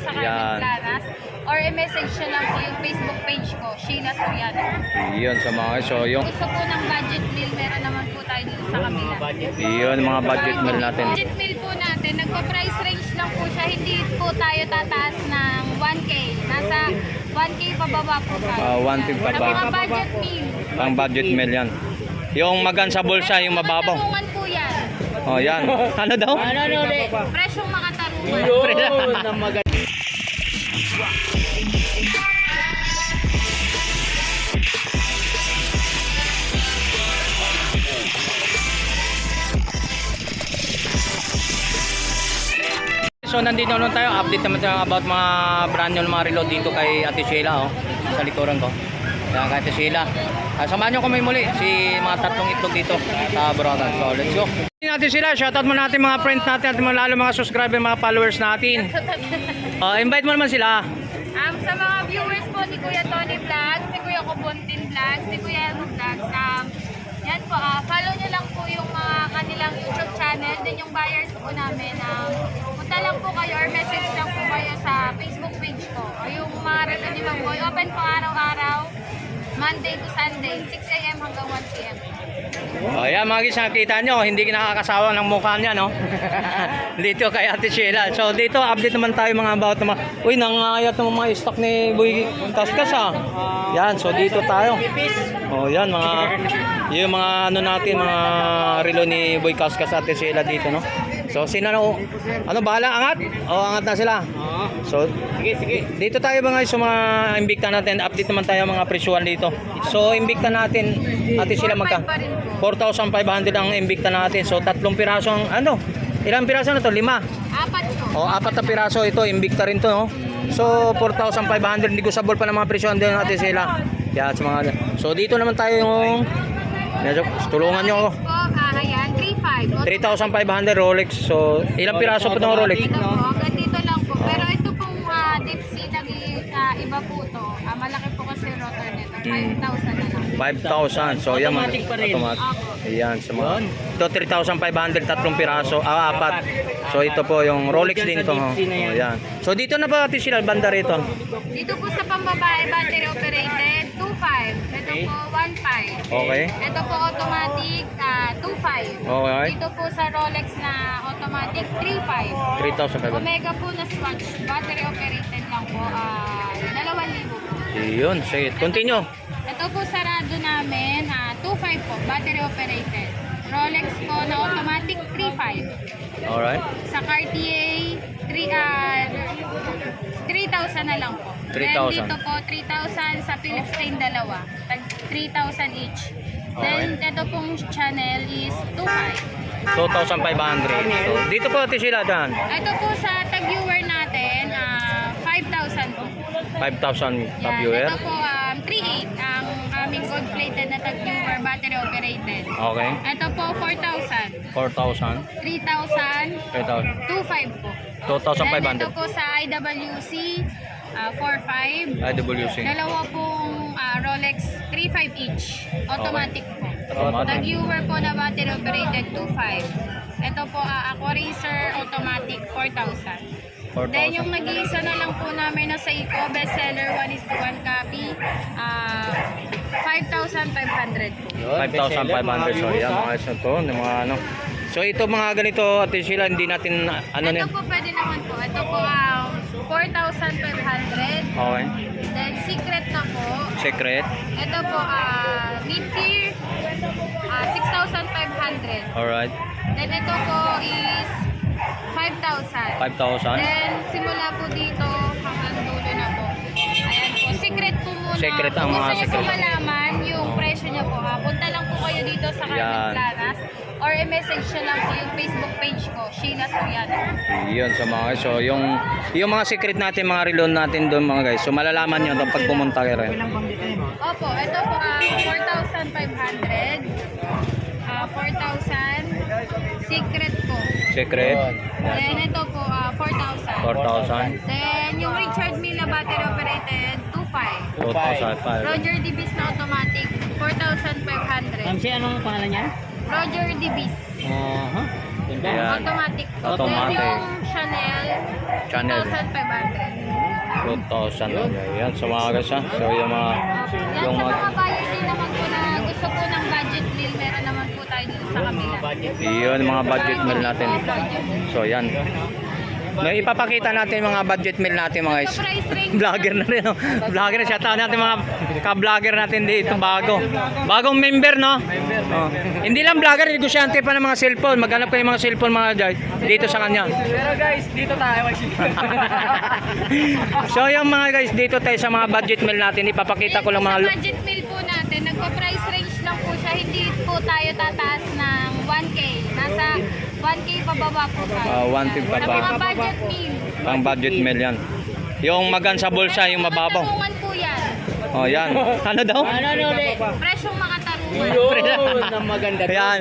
sa Carmen Planas. Or i-message nyo lang po yung Facebook page ko, Sheila Soriano. Yun sa mga guys. So yung Gusto po ng budget meal, meron naman po tayo dito sa kabila. yun mga budget meal natin. Budget meal po natin, nagpa-price range lang po siya. Hindi po tayo tataas ng 1K. Nasa 1K pababa po tayo. 1K Sa pababa. mga budget meal. Pang budget meal yan. Yung magan sa bulsa, yung mababaw. Makatarungan po yan. Oh, yan. Ano daw? Presyong makatarungan. Yun na maganda. So nandito naman tayo, update naman tayo about mga brand new mga reload dito kay Ate Sheila, oh, sa likuran ko. Kaya kay Ate Sheila. Samahan nyo kami muli, si mga tatlong itlog dito sa Brogan. So let's go. Ate Sheila, shoutout mo natin mga friends natin at lalo mga subscriber, mga followers natin. Invite mo naman sila. Sa mga viewers po ni Kuya Tony Vlogs, si Kuya Kubuntin Vlogs, si Kuya Anu Vlogs, yan po, follow nyo lang po yung mga kanilang YouTube channel, din yung buyers po namin. Punta lang po kayo or message lang po kayo sa Facebook page ko. O yung mga relo ni Mang Boy, open po araw-araw, Monday to Sunday, 6 AM hanggang 1 PM. Ayan mga guys, nakita nyo, hindi nakakasawa ng mukha niya, no? Dito kay Ate Sheila. So dito, update naman tayo mga about naman. Uy, nangayat ng mga stock ni Boy Kaskas, ah. Yan, so dito tayo. Oh, yan mga yung mga ano natin, mga relo ni Boy Kaskas, Ate Sheila dito, no? So sino ano bahala, angat? Angat na sila. So sige. Dito tayo mga guys, so mga Invicta natin, update naman tayo mga presyuhan dito. So Invicta natin, Ate Sheila magka 4,500 ang Invicta natin. So tatlong piraso ang ano? Ilang piraso na to? 5. Apat po. Apat na piraso ito, Invicta rin to, no? So 4,500, hindi ko sabol pa ng mga presyuhan din Ate Sheila. Yan sa mga. So dito naman tayo yung medyo tulungan nyo ako. Ayan, 3,500 Rolex. So ilang piraso po ng Rolex? Ito po, hanggang dito lang po. Pero ito pong deep sea iba po to. Malaki po kasi rotor nito. 5,000 na lang. 5,000. So yan Automatic pa rin. Ayan sa mga. Ito 3,500, tatlong piraso. Apat. So ito po yung Rolex din ito. Ayan. So dito na ba Ate Sheila banda rito? Dito po sa pambabae, battery operated, 2.5. Ito po, 1.5. Okay. Ito po automatic, 2.5. Okay. Dito po sa Rolex na automatic, 3.5. 3,500. Omega po na Swatch, battery operated lang po, 2,000 po. Yun. Sige. Continue. Ito po sarado namin, 2.5 po, battery operated. Rolex po na automatic, 3.5. Alright. Sa Cartier, 3,000 na lang po. 3,000. Then dito po, 3,000 sa Philips Stain dalawa. Tag 3,000 each. Then ito pong Chanel is 2,500. 2,500. So dito po Ate Sheila dyan. Ito po sa tag-viewer natin, 5,000 po. 5,000 Yan. viewer. Ito po, 3,800 ang aming gold-plated na tag-viewer, battery operated. Okay. Ito po, 4,000. 4,000. 3,000. 3,000. 2,500 po. Then 2,500. ito po sa IWC, 4,500. IWC. Dalawa pong Rolex 3,500 each. Automatic po. Automatic. Tag-viewer po na battery operated 2,500. Ito po, Aqua Racer automatic 4,000. Then yung 4,000. nag-iisa na lang po namin na sa Eco bestseller 1:1 copy, 5,500 po. 5,500. So yan mga isa to, yung mga ano. So ito mga ganito Ate Sheila, hindi natin ano Ito niya. po pwede naman po. Ito po 4,500. Okay. Then secret na po. Secret. Ito po mid-tier 6,500. Alright. Then ito po is 5,000. 5,000. Then simula po dito hanggang dulo na po. Ayan po. Secret po muna. Secret ang mga Kung gusto secret. niyo po malaman yung presyo niya po, punta lang po kayo dito sa Yan. Carmen Planas or i-message nyo lang po yung Facebook page ko, Sheila Soriano. Yun sa mga guys. So yung mga secret natin, mga relo natin doon mga guys. So malalaman nyo doon pag pumunta kayo rin. Opo, ito po 4,500. 4,000. Secret po. Secret. Then ito po 4,000. 4,000. Then yung Richard Mille battery operated 2,500. 2,500. Roger DeBeest na automatic 4,500. Anong pangalan niyan? Roger DeBeest. Yan. Automatic po. Automatic. Then yung Chanel, Chanel. 2,500. 2,000. Yan. So mga guys ha. So yung mga... Yan Yung sa mga... mga buyer din naman po na gusto po ng budget meal, meron naman po tayo dito sa kabila. Yun, mga budget meal natin. So yan. May ipapakita natin mga budget meal natin mga guys. So price range, Vlogger na rin. Vlogger na siya. Tawag natin mga ka-vlogger natin dito bago. Bagong member no? Oh. Hindi lang vlogger, negosyante pa ng mga cellphone. Maghanap kayo ng mga cellphone mga guys dito sa kanya. Pero guys, dito tayo So yung mga guys dito tayo sa mga budget meal natin. Ipapakita ko lang sa mga... budget meal po natin, nagpa-price range lang po siya. Hindi po tayo tataas ng 1K. Nasa 1K pababa po tayo. 1K Sa pababa. mga budget meal. Pang budget meal yan. Yung magan sa bulsa, yung mababaw. Makatarungan po yan. Oh yan. Ano daw? Presyong makatarungan. Yun, ang maganda. Yan.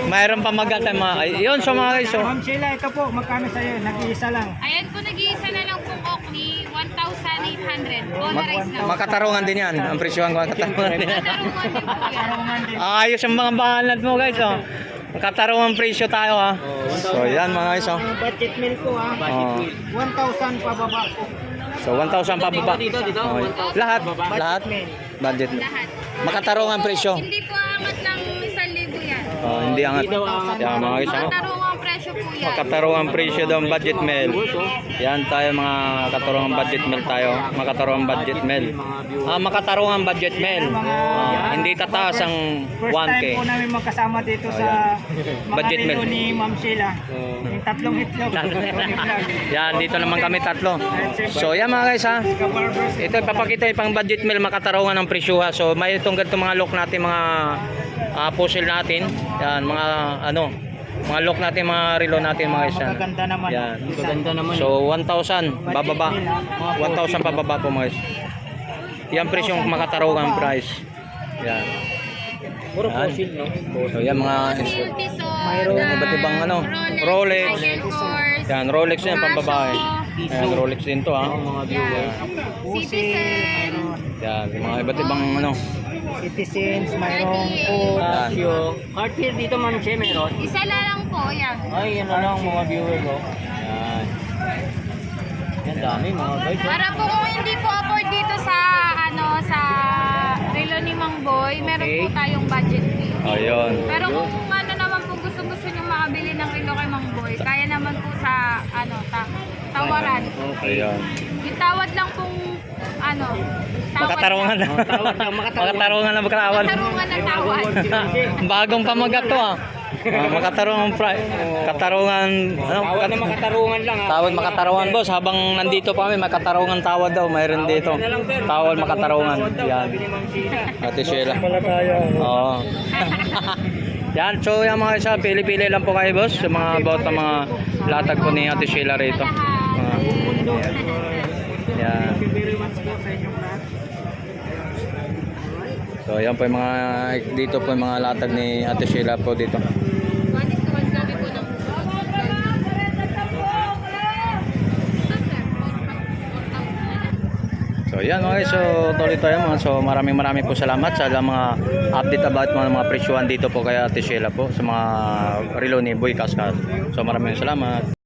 Mayroon pa maganda mga... Ay, yun, so mga guys. So, Ma'am Sheila, ito po, magkano sa'yo? Nag-iisa lang. Ayan po, nag-iisa na lang pong Oakley, 1,800. Polarized na. makatarungan din yan. Ang presyohan ko, makatarungan din yan. Makatarungan din po yan. Ayos ang mga bahalat mo guys. Oh. Makatarungan presyo tayo ha. So yan mga guys. Oh. Budget meal po ha. Oh. 1,000 pababa po. So 1,000 pababa. Oh. Lahat. Lahat. Budget. Lahat. Makatarungan presyo. Hindi po angat ng 1,000 yan. Oh, hindi angat. Yan mga guys. Oh. Makatarungan presyo po yan. Makatarungan presyo daw ang budget meal. Yan tayo mga katarungan budget meal tayo. Makatarungan budget meal. Makatarungan budget meal. Hindi tataas ang First 1K. time po namin magkasama dito sa mga Budget meal. relo ni Ma'am Sheila. Yung tatlong itlog. Yan, dito naman kami tatlo. So yan mga guys ha. Ito ipapakita yung pang budget meal makatarungan ng presyo ha. So may itong ganito mga lock natin mga puzzle natin. Yan mga ano mga lock natin mga relo natin mga guys yan. Magaganda naman. Yan. Magaganda naman. So 1,000 bababa. 1,000 pababa po mga guys. Yan presyong makatarungan price. Yan. Puro Yan. fossil, no? So yan mga Fossil, Tissot, mayroong iba't ibang ano, Rolex. Tiger Horse, Yan, Rolex yan pang babae. Yan, Rolex din to ha. yan. Citizen, Yan, yung mga iba't ibang ano. Citizens, mayroong Yan. Cartier dito, Ma'am She, meron. isa na lang po, yan. Ay, yan na lang mga viewers, oh. Yan. Yan, dami mga guys. Para po kung hindi po afford dito sa sa relo ni Mang Boy, meron po tayong budget fee. Ayun. Pero kung ano naman po gusto nyo makabili ng relo kay Mang Boy, kaya naman po sa tawaran. Ayun. Yung tawad lang pong Makatarungan na. Makatarungan na magkarawan. Katarungan ng tawad. Bagong pamagat to ah. Makatarungan katarungan ano? Tawad na makatarungan lang, ha? Tawad makatarungan boss habang nandito pa kami makatarungan tawad daw mayroon dito. Tawad makatarungan. Yan. Ate Sheila. Oo. Yan, so yung mga isa, pili-pili lang po kayo boss, yung mga about ng mga latag po ni Ate Sheila rito. Yan. Thank you very much po sa inyong lahat. So yan po yung mga, dito po yung mga latag ni Ate Sheila po dito. One is to one kami po ng So yan okay, so tuloy tayo mga. So maraming po salamat sa mga update about mga presyuhan dito po kay Ate Sheila po sa mga relo ni Boy Cascas. So maraming salamat.